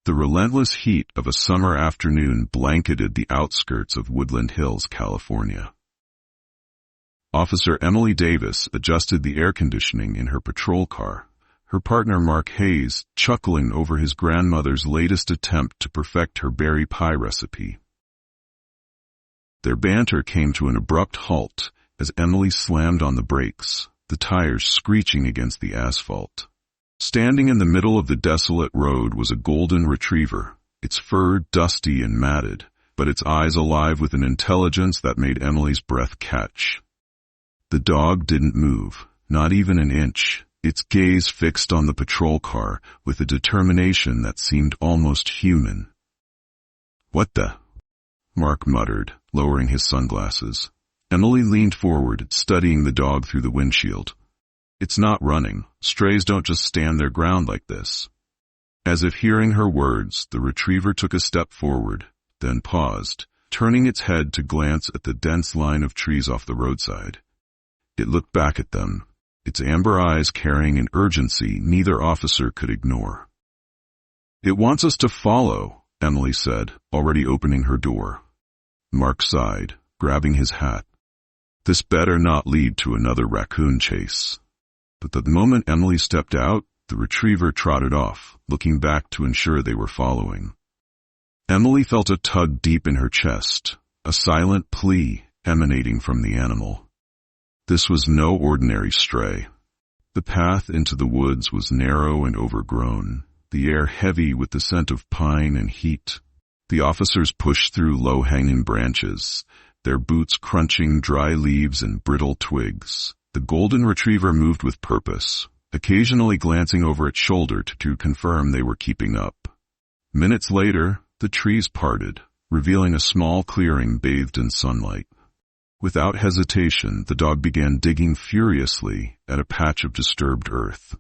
The relentless heat of a summer afternoon blanketed the outskirts of Woodland Hills, California. Officer Emily Davis adjusted the air conditioning in her patrol car, her partner Mark Hayes chuckling over his grandmother's latest attempt to perfect her berry pie recipe. Their banter came to an abrupt halt as Emily slammed on the brakes, the tires screeching against the asphalt. Standing in the middle of the desolate road was a golden retriever, its fur dusty and matted, but its eyes alive with an intelligence that made Emily's breath catch. The dog didn't move, not even an inch, its gaze fixed on the patrol car with a determination that seemed almost human. "What the?" Mark muttered, lowering his sunglasses. Emily leaned forward, studying the dog through the windshield. "It's not running. Strays don't just stand their ground like this." As if hearing her words, the retriever took a step forward, then paused, turning its head to glance at the dense line of trees off the roadside. It looked back at them, its amber eyes carrying an urgency neither officer could ignore. "It wants us to follow," Emily said, already opening her door. Mark sighed, grabbing his hat. This better not lead to another raccoon chase. But the moment Emily stepped out, the retriever trotted off, looking back to ensure they were following. Emily felt a tug deep in her chest, a silent plea emanating from the animal. This was no ordinary stray. The path into the woods was narrow and overgrown, the air heavy with the scent of pine and heat. The officers pushed through low-hanging branches, their boots crunching dry leaves and brittle twigs. The golden retriever moved with purpose, occasionally glancing over its shoulder to confirm they were keeping up. Minutes later, the trees parted, revealing a small clearing bathed in sunlight. Without hesitation, the dog began digging furiously at a patch of disturbed earth.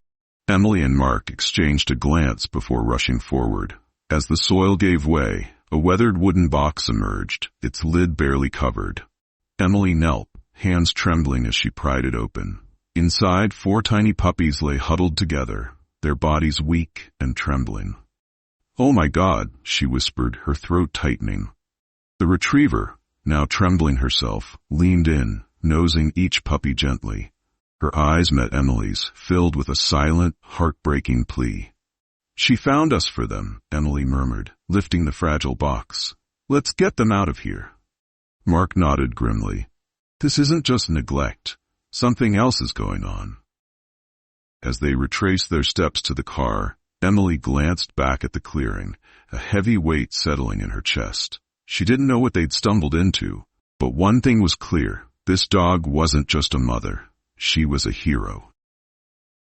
Emily and Mark exchanged a glance before rushing forward. As the soil gave way, a weathered wooden box emerged, its lid barely covered. Emily knelt, hands trembling as she pried it open. Inside, 4 tiny puppies lay huddled together, their bodies weak and trembling. "Oh my God," she whispered, her throat tightening. The retriever, now trembling herself, leaned in, nosing each puppy gently. Her eyes met Emily's, filled with a silent, heartbreaking plea. "She found us for them," Emily murmured, lifting the fragile box. "Let's get them out of here." Mark nodded grimly. "This isn't just neglect. Something else is going on." As they retraced their steps to the car, Emily glanced back at the clearing, a heavy weight settling in her chest. She didn't know what they'd stumbled into, but one thing was clear. This dog wasn't just a mother. She was a hero.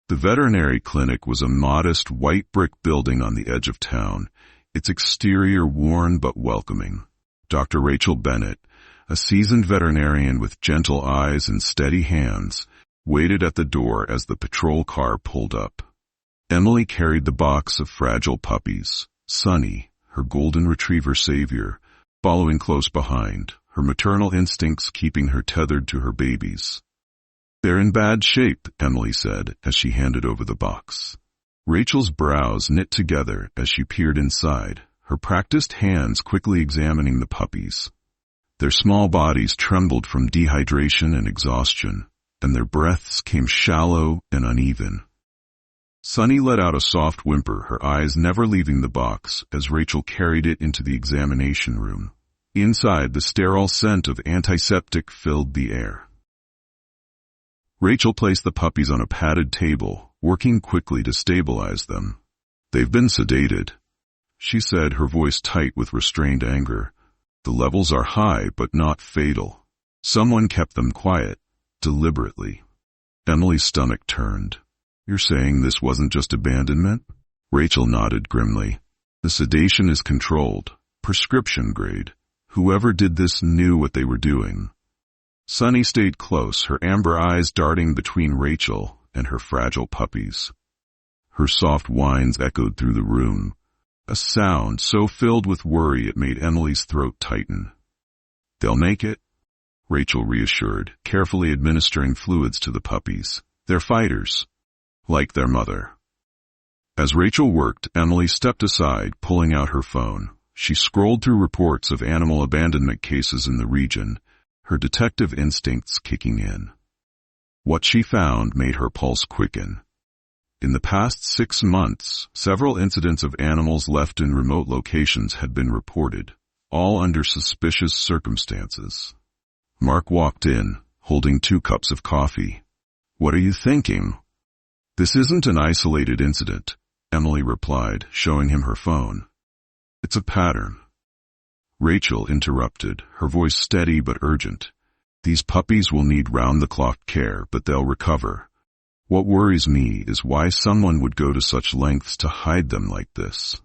The veterinary clinic was a modest white brick building on the edge of town, its exterior worn but welcoming. Dr. Rachel Bennett, a seasoned veterinarian with gentle eyes and steady hands, waited at the door as the patrol car pulled up. Emily carried the box of fragile puppies, Sunny, her golden retriever savior, following close behind, her maternal instincts keeping her tethered to her babies. "They're in bad shape," Emily said as she handed over the box. Rachel's brows knit together as she peered inside, her practiced hands quickly examining the puppies. Their small bodies trembled from dehydration and exhaustion, and their breaths came shallow and uneven. Sunny let out a soft whimper, her eyes never leaving the box as Rachel carried it into the examination room. Inside, the sterile scent of antiseptic filled the air. Rachel placed the puppies on a padded table, working quickly to stabilize them. "They've been sedated," she said, her voice tight with restrained anger. "The levels are high, but not fatal. Someone kept them quiet, deliberately." Emily's stomach turned. "You're saying this wasn't just abandonment?" Rachel nodded grimly. "The sedation is controlled, prescription grade. Whoever did this knew what they were doing." Sunny stayed close, her amber eyes darting between Rachel and her fragile puppies. Her soft whines echoed through the room, a sound so filled with worry it made Emily's throat tighten. "They'll make it," Rachel reassured, carefully administering fluids to the puppies. "They're fighters, like their mother." As Rachel worked, Emily stepped aside, pulling out her phone. She scrolled through reports of animal abandonment cases in the region, her detective instincts kicking in. What she found made her pulse quicken. In the past 6 months, several incidents of animals left in remote locations had been reported, all under suspicious circumstances. Mark walked in, holding 2 cups of coffee. "What are you thinking?" "This isn't an isolated incident," Emily replied, showing him her phone. "It's a pattern." Rachel interrupted, her voice steady but urgent. "These puppies will need round-the-clock care, but they'll recover. What worries me is why someone would go to such lengths to hide them like this."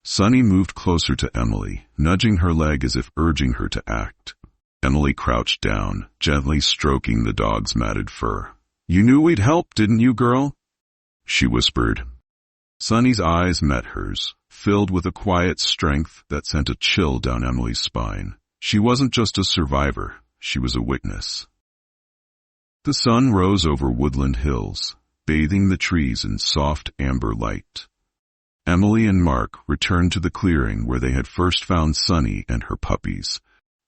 Sunny moved closer to Emily, nudging her leg as if urging her to act. Emily crouched down, gently stroking the dog's matted fur. "You knew we'd help, didn't you, girl?" she whispered. Sunny's eyes met hers, filled with a quiet strength that sent a chill down Emily's spine. She wasn't just a survivor, she was a witness. The sun rose over Woodland Hills, bathing the trees in soft amber light. Emily and Mark returned to the clearing where they had first found Sunny and her puppies,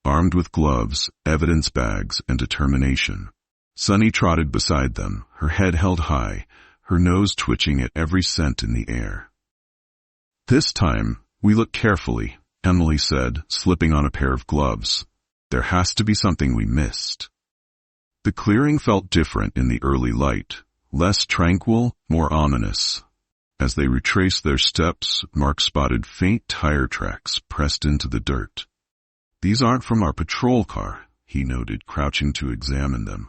armed with gloves, evidence bags, and determination. Sunny trotted beside them, her head held high, her nose twitching at every scent in the air. "This time, we look carefully," Emily said, slipping on a pair of gloves. "There has to be something we missed." The clearing felt different in the early light, less tranquil, more ominous. As they retraced their steps, Mark spotted faint tire tracks pressed into the dirt. "These aren't from our patrol car," he noted, crouching to examine them.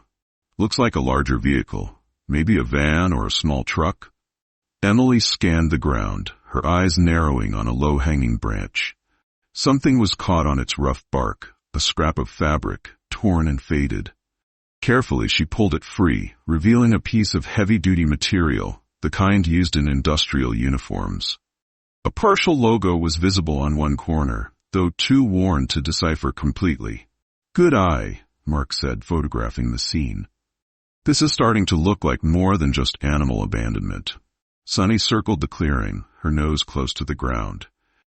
"Looks like a larger vehicle, maybe a van or a small truck." Emily scanned the ground, her eyes narrowing on a low-hanging branch. Something was caught on its rough bark, a scrap of fabric, torn and faded. Carefully she pulled it free, revealing a piece of heavy-duty material, the kind used in industrial uniforms. A partial logo was visible on one corner, though too worn to decipher completely. "Good eye," Mark said, photographing the scene. "This is starting to look like more than just animal abandonment." Sunny circled the clearing, her nose close to the ground.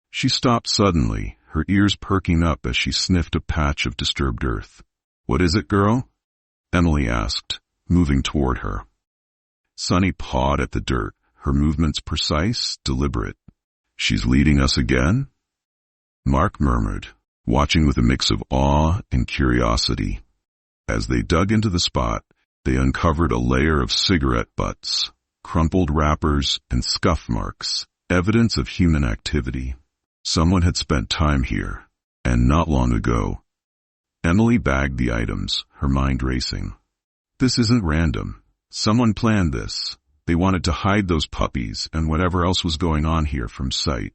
She stopped suddenly, her ears perking up as she sniffed a patch of disturbed earth. "What is it, girl?" Emily asked, moving toward her. Sunny pawed at the dirt, her movements precise, deliberate. "She's leading us again?" Mark murmured, watching with a mix of awe and curiosity. As they dug into the spot, they uncovered a layer of cigarette butts, crumpled wrappers, and scuff marks, evidence of human activity. Someone had spent time here, and not long ago. Emily bagged the items, her mind racing. This isn't random. Someone planned this. They wanted to hide those puppies and whatever else was going on here from sight.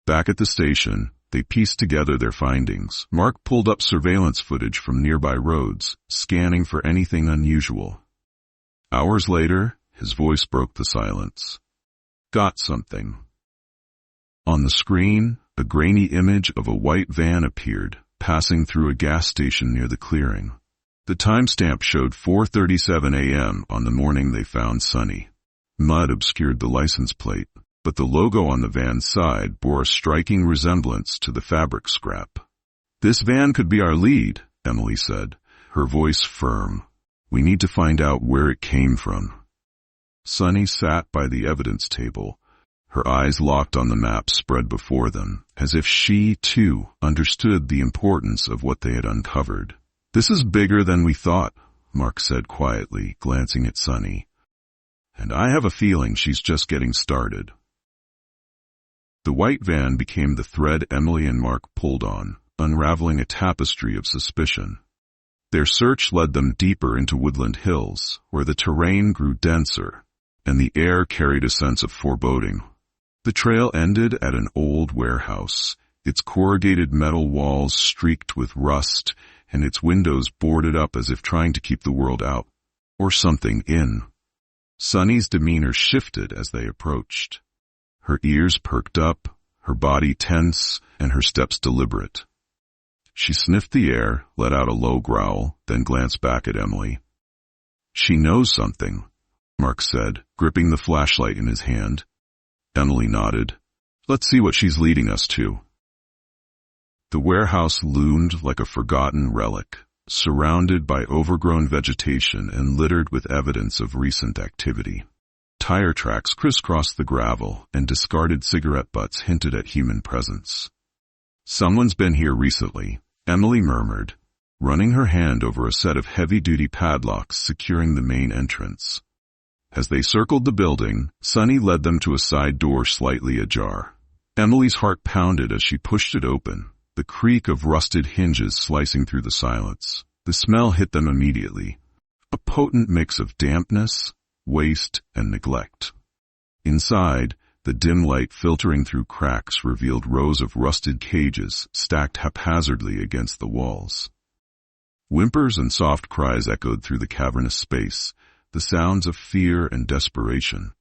Back at the station, they pieced together their findings. Mark pulled up surveillance footage from nearby roads, scanning for anything unusual. Hours later, his voice broke the silence. "Got something." On the screen, a grainy image of a white van appeared, passing through a gas station near the clearing. The timestamp showed 4:37 a.m. on the morning they found Sunny. Mud obscured the license plate, but the logo on the van's side bore a striking resemblance to the fabric scrap. "This van could be our lead," Emily said, her voice firm. "We need to find out where it came from." Sunny sat by the evidence table, her eyes locked on the map spread before them, as if she, too, understood the importance of what they had uncovered. "This is bigger than we thought," Mark said quietly, glancing at Sunny. "And I have a feeling she's just getting started." The white van became the thread Emily and Mark pulled on, unraveling a tapestry of suspicion. Their search led them deeper into Woodland Hills, where the terrain grew denser, and the air carried a sense of foreboding. The trail ended at an old warehouse, its corrugated metal walls streaked with rust, and its windows boarded up as if trying to keep the world out, or something in. Sunny's demeanor shifted as they approached. Her ears perked up, her body tense, and her steps deliberate. She sniffed the air, let out a low growl, then glanced back at Emily. "She knows something," Mark said, gripping the flashlight in his hand. Emily nodded. Let's see what she's leading us to. The warehouse loomed like a forgotten relic, surrounded by overgrown vegetation and littered with evidence of recent activity. Tire tracks crisscrossed the gravel, and discarded cigarette butts hinted at human presence. Someone's been here recently, Emily murmured, running her hand over a set of heavy-duty padlocks securing the main entrance. As they circled the building, Sonny led them to a side door slightly ajar. Emily's heart pounded as she pushed it open, the creak of rusted hinges slicing through the silence. The smell hit them immediately, a potent mix of dampness, waste, and neglect. Inside, the dim light filtering through cracks revealed rows of rusted cages stacked haphazardly against the walls. Whimpers and soft cries echoed through the cavernous space, the sounds of fear and desperation.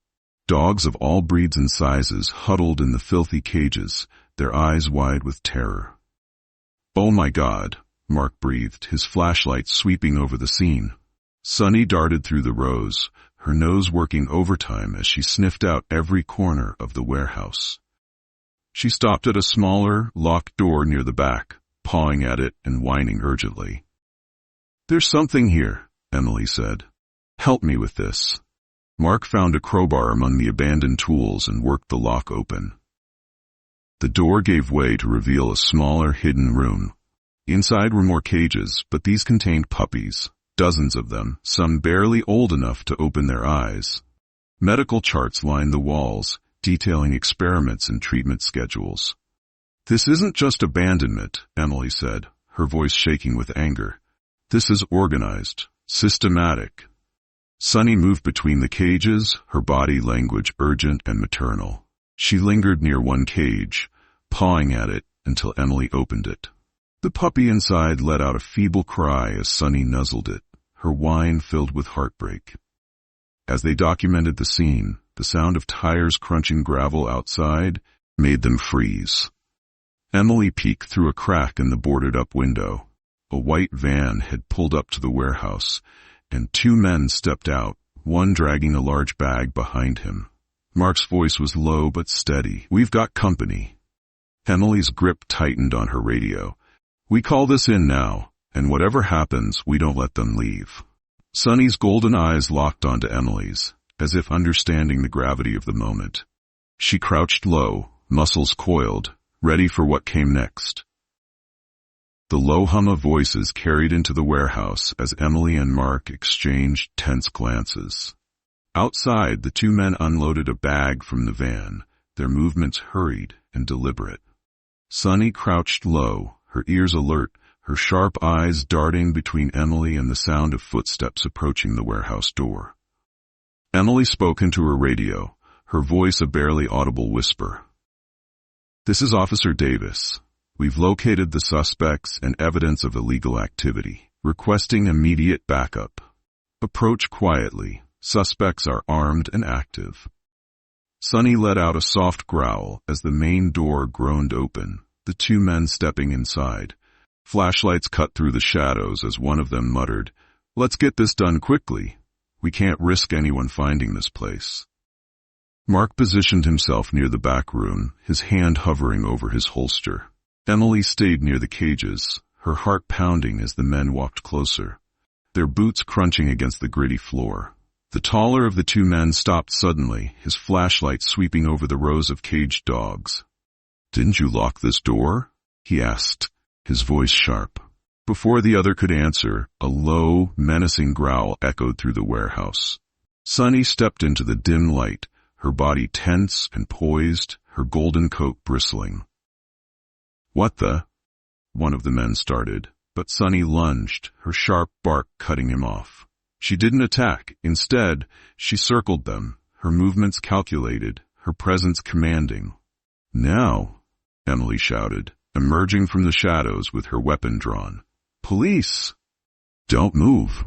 Dogs of all breeds and sizes huddled in the filthy cages, their eyes wide with terror. "Oh my God," Mark breathed, his flashlight sweeping over the scene. Sonny darted through the rows, her nose working overtime as she sniffed out every corner of the warehouse. She stopped at a smaller, locked door near the back, pawing at it and whining urgently. "There's something here," Emily said. "Help me with this." Mark found a crowbar among the abandoned tools and worked the lock open. The door gave way to reveal a smaller, hidden room. Inside were more cages, but these contained puppies, dozens of them, some barely old enough to open their eyes. Medical charts lined the walls, detailing experiments and treatment schedules. "This isn't just abandonment," Emily said, her voice shaking with anger. "This is organized, systematic." Sonny moved between the cages, her body language urgent and maternal. She lingered near one cage, pawing at it until Emily opened it. The puppy inside let out a feeble cry as Sonny nuzzled it, her whine filled with heartbreak. As they documented the scene, the sound of tires crunching gravel outside made them freeze. Emily peeked through a crack in the boarded-up window. A white van had pulled up to the warehouse, and two men stepped out, one dragging a large bag behind him. Mark's voice was low but steady. "We've got company." Emily's grip tightened on her radio. "We call this in now, and whatever happens, we don't let them leave." Sonny's golden eyes locked onto Emily's, as if understanding the gravity of the moment. She crouched low, muscles coiled, ready for what came next. The low hum of voices carried into the warehouse as Emily and Mark exchanged tense glances. Outside, the two men unloaded a bag from the van, their movements hurried and deliberate. Sonny crouched low, her ears alert, her sharp eyes darting between Emily and the sound of footsteps approaching the warehouse door. Emily spoke into her radio, her voice a barely audible whisper. "This is Officer Davis. We've located the suspects and evidence of illegal activity, requesting immediate backup. Approach quietly. Suspects are armed and active." Sonny let out a soft growl as the main door groaned open, the two men stepping inside. Flashlights cut through the shadows as one of them muttered, "Let's get this done quickly. We can't risk anyone finding this place." Mark positioned himself near the back room, his hand hovering over his holster. Emily stayed near the cages, her heart pounding as the men walked closer, their boots crunching against the gritty floor. The taller of the two men stopped suddenly, his flashlight sweeping over the rows of caged dogs. "Didn't you lock this door?" he asked, his voice sharp. Before the other could answer, a low, menacing growl echoed through the warehouse. Sonny stepped into the dim light, her body tense and poised, her golden coat bristling. "What the?" one of the men started, but Sonny lunged, her sharp bark cutting him off. She didn't attack. Instead, she circled them, her movements calculated, her presence commanding. "Now," Emily shouted, emerging from the shadows with her weapon drawn. "Police!" "Don't move."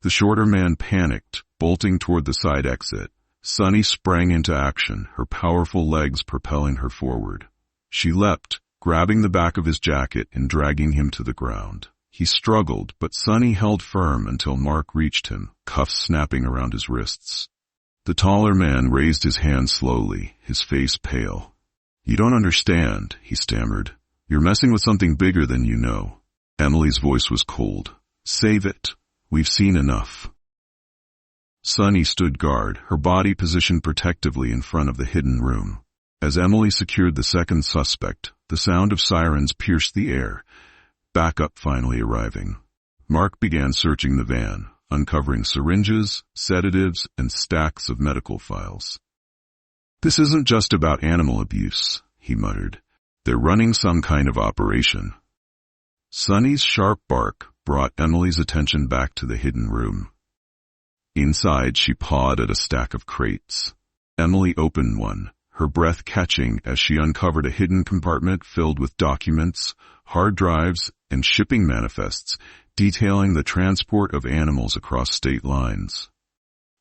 The shorter man panicked, bolting toward the side exit. Sonny sprang into action, her powerful legs propelling her forward. She leapt, grabbing the back of his jacket and dragging him to the ground. He struggled, but Sonny held firm until Mark reached him, cuffs snapping around his wrists. The taller man raised his hand slowly, his face pale. "You don't understand," he stammered. "You're messing with something bigger than you know." Emily's voice was cold. "Save it. We've seen enough." Sunny stood guard, her body positioned protectively in front of the hidden room. As Emily secured the second suspect, the sound of sirens pierced the air, backup finally arriving. Mark began searching the van, uncovering syringes, sedatives, and stacks of medical files. "This isn't just about animal abuse," he muttered. "They're running some kind of operation." Sunny's sharp bark brought Emily's attention back to the hidden room. Inside, she pawed at a stack of crates. Emily opened one, her breath catching as she uncovered a hidden compartment filled with documents, hard drives, and shipping manifests detailing the transport of animals across state lines.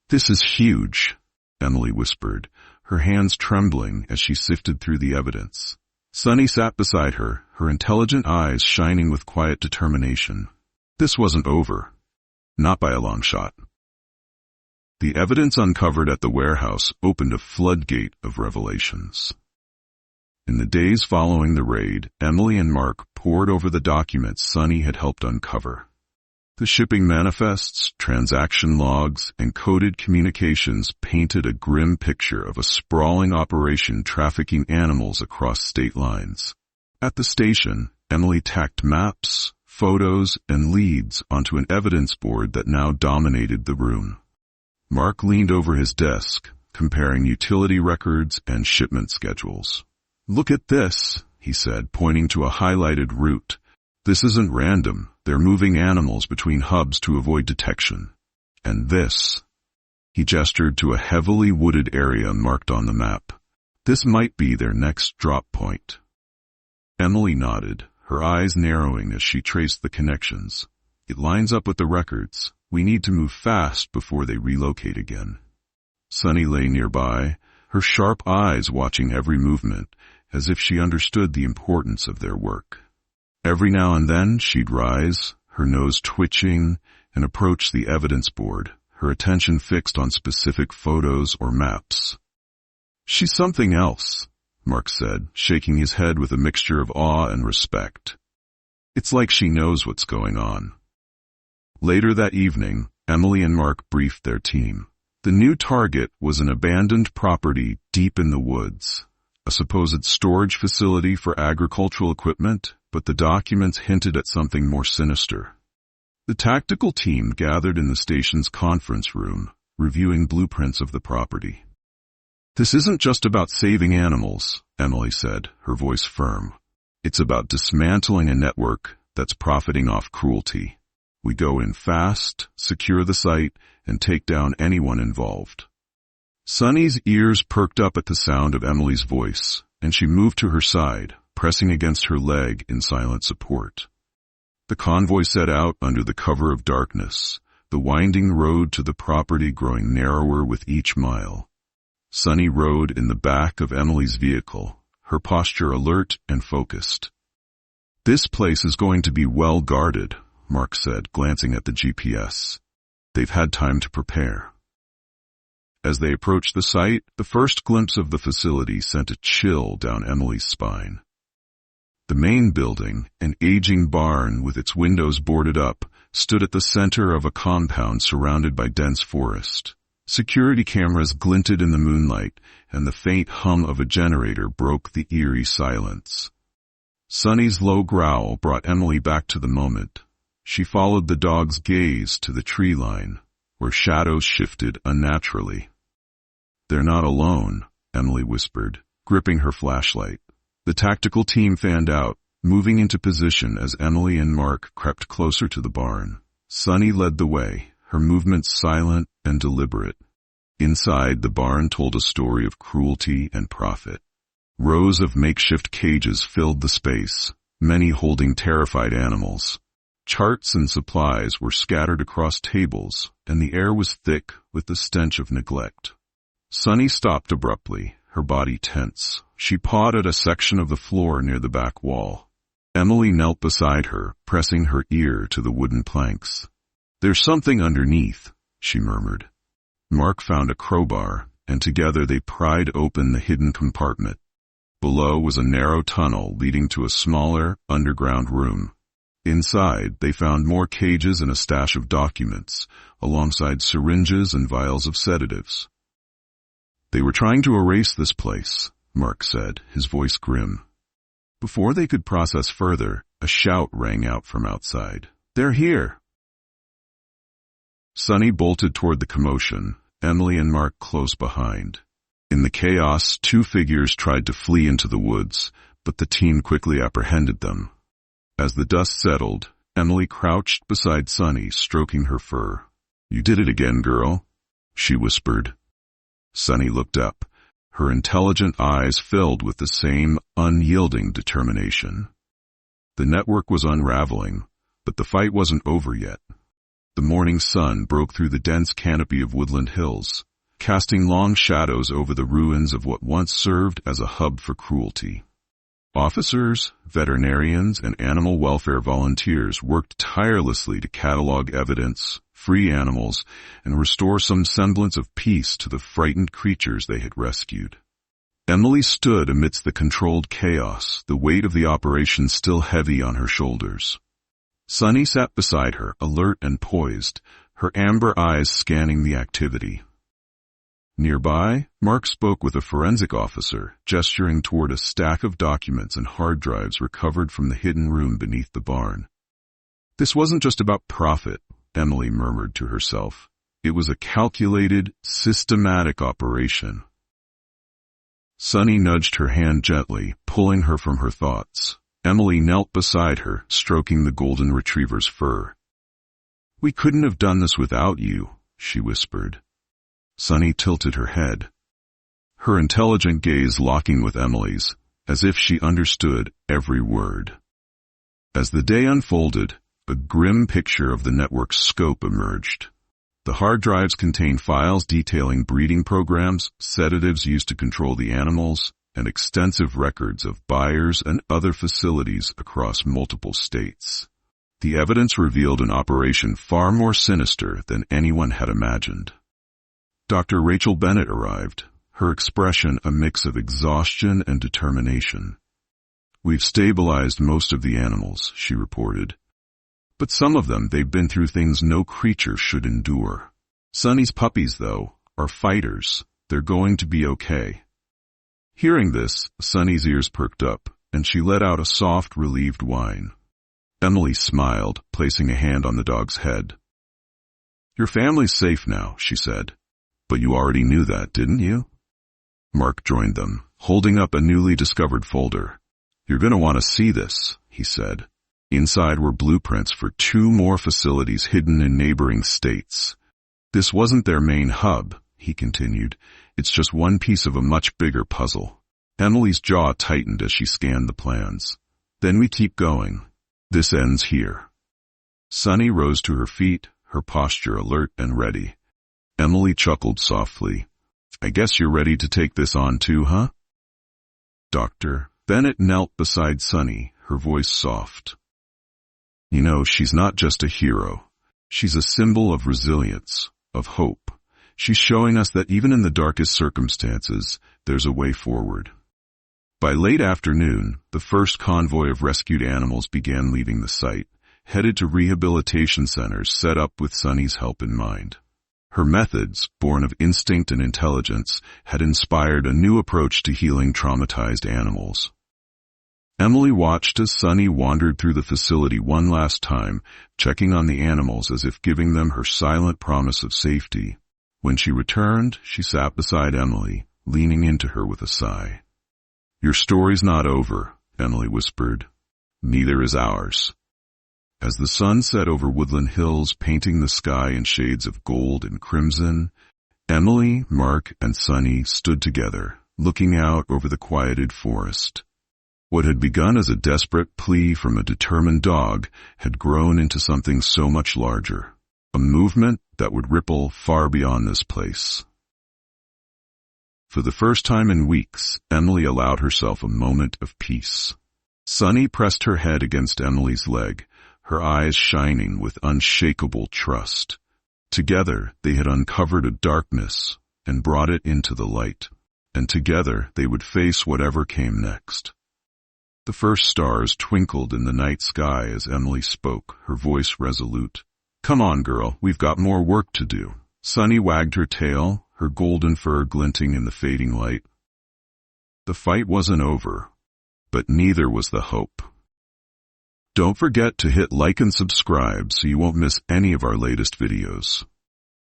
"This is huge," Emily whispered, her hands trembling as she sifted through the evidence. Sunny sat beside her, her intelligent eyes shining with quiet determination. This wasn't over. Not by a long shot. The evidence uncovered at the warehouse opened a floodgate of revelations. In the days following the raid, Emily and Mark pored over the documents Sunny had helped uncover. The shipping manifests, transaction logs, and coded communications painted a grim picture of a sprawling operation trafficking animals across state lines. At the station, Emily tacked maps, photos, and leads onto an evidence board that now dominated the room. Mark leaned over his desk, comparing utility records and shipment schedules. "Look at this," he said, pointing to a highlighted route. "This isn't random. They're moving animals between hubs to avoid detection. And this." He gestured to a heavily wooded area marked on the map. "This might be their next drop point." Emily nodded, her eyes narrowing as she traced the connections. "It lines up with the records. We need to move fast before they relocate again." Sunny lay nearby, her sharp eyes watching every movement, as if she understood the importance of their work. Every now and then she'd rise, her nose twitching, and approach the evidence board, her attention fixed on specific photos or maps. "She's something else," Mark said, shaking his head with a mixture of awe and respect. "It's like she knows what's going on." Later that evening, Emily and Mark briefed their team. The new target was an abandoned property deep in the woods, a supposed storage facility for agricultural equipment, but the documents hinted at something more sinister. The tactical team gathered in the station's conference room, reviewing blueprints of the property. "This isn't just about saving animals," Emily said, her voice firm. "It's about dismantling a network that's profiting off cruelty. We go in fast, secure the site, and take down anyone involved." Sunny's ears perked up at the sound of Emily's voice, and she moved to her side, pressing against her leg in silent support. The convoy set out under the cover of darkness, the winding road to the property growing narrower with each mile. Sunny rode in the back of Emily's vehicle, her posture alert and focused. "This place is going to be well guarded," Mark said, glancing at the GPS. "They've had time to prepare." As they approached the site, the first glimpse of the facility sent a chill down Emily's spine. The main building, an aging barn with its windows boarded up, stood at the center of a compound surrounded by dense forest. Security cameras glinted in the moonlight, and the faint hum of a generator broke the eerie silence. Sunny's low growl brought Emily back to the moment. She followed the dog's gaze to the tree line, where shadows shifted unnaturally. "They're not alone," Emily whispered, gripping her flashlight. The tactical team fanned out, moving into position as Emily and Mark crept closer to the barn. Sunny led the way, her movements silent and deliberate. Inside, the barn told a story of cruelty and profit. Rows of makeshift cages filled the space, many holding terrified animals. Charts and supplies were scattered across tables, and the air was thick with the stench of neglect. Sunny stopped abruptly, her body tense. She pawed at a section of the floor near the back wall. Emily knelt beside her, pressing her ear to the wooden planks. "There's something underneath," she murmured. Mark found a crowbar, and together they pried open the hidden compartment. Below was a narrow tunnel leading to a smaller, underground room. Inside, they found more cages and a stash of documents, alongside syringes and vials of sedatives. They were trying to erase this place, Mark said, his voice grim. Before they could process further, a shout rang out from outside. "They're here!" Sunny bolted toward the commotion, Emily and Mark close behind. In the chaos, two figures tried to flee into the woods, but the team quickly apprehended them. As the dust settled, Emily crouched beside Sunny, stroking her fur. "You did it again, girl," she whispered. Sunny looked up, her intelligent eyes filled with the same unyielding determination. The network was unraveling, but the fight wasn't over yet. The morning sun broke through the dense canopy of woodland hills, casting long shadows over the ruins of what once served as a hub for cruelty. Officers, veterinarians, and animal welfare volunteers worked tirelessly to catalog evidence, free animals, and restore some semblance of peace to the frightened creatures they had rescued. Emily stood amidst the controlled chaos, the weight of the operation still heavy on her shoulders. Sunny sat beside her, alert and poised, her amber eyes scanning the activity. Nearby, Mark spoke with a forensic officer, gesturing toward a stack of documents and hard drives recovered from the hidden room beneath the barn. This wasn't just about profit, Emily murmured to herself. It was a calculated, systematic operation. Sunny nudged her hand gently, pulling her from her thoughts. Emily knelt beside her, stroking the golden retriever's fur. "We couldn't have done this without you," she whispered. Sunny tilted her head, her intelligent gaze locking with Emily's, as if she understood every word. As the day unfolded, a grim picture of the network's scope emerged. The hard drives contained files detailing breeding programs, sedatives used to control the animals, and extensive records of buyers and other facilities across multiple states. The evidence revealed an operation far more sinister than anyone had imagined. Dr. Rachel Bennett arrived, her expression a mix of exhaustion and determination. "We've stabilized most of the animals," she reported. "But some of them, they've been through things no creature should endure. Sunny's puppies, though, are fighters. They're going to be okay." Hearing this, Sunny's ears perked up, and she let out a soft, relieved whine. Emily smiled, placing a hand on the dog's head. "Your family's safe now," she said. "But you already knew that, didn't you?" Mark joined them, holding up a newly discovered folder. "You're going to want to see this," he said. Inside were blueprints for 2 more facilities hidden in neighboring states. "This wasn't their main hub," he continued. "It's just one piece of a much bigger puzzle." Emily's jaw tightened as she scanned the plans. "Then we keep going. This ends here." Sunny rose to her feet, her posture alert and ready. Emily chuckled softly. "I guess you're ready to take this on too, huh?" Dr. Bennett knelt beside Sunny, her voice soft. "You know, she's not just a hero. She's a symbol of resilience, of hope. She's showing us that even in the darkest circumstances, there's a way forward." By late afternoon, the first convoy of rescued animals began leaving the site, headed to rehabilitation centers set up with Sunny's help in mind. Her methods, born of instinct and intelligence, had inspired a new approach to healing traumatized animals. Emily watched as Sunny wandered through the facility one last time, checking on the animals as if giving them her silent promise of safety. When she returned, she sat beside Emily, leaning into her with a sigh. "Your story's not over," Emily whispered. "Neither is ours." As the sun set over woodland hills, painting the sky in shades of gold and crimson, Emily, Mark, and Sunny stood together, looking out over the quieted forest. What had begun as a desperate plea from a determined dog had grown into something so much larger, a movement that would ripple far beyond this place. For the first time in weeks, Emily allowed herself a moment of peace. Sunny pressed her head against Emily's leg, her eyes shining with unshakable trust. Together, they had uncovered a darkness and brought it into the light, and together they would face whatever came next. The first stars twinkled in the night sky as Emily spoke, her voice resolute. "Come on, girl, we've got more work to do." Sunny wagged her tail, her golden fur glinting in the fading light. The fight wasn't over, but neither was the hope. Don't forget to hit like and subscribe so you won't miss any of our latest videos.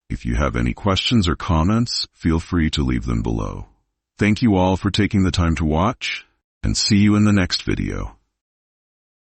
If you have any questions or comments, feel free to leave them below. Thank you all for taking the time to watch, and see you in the next video.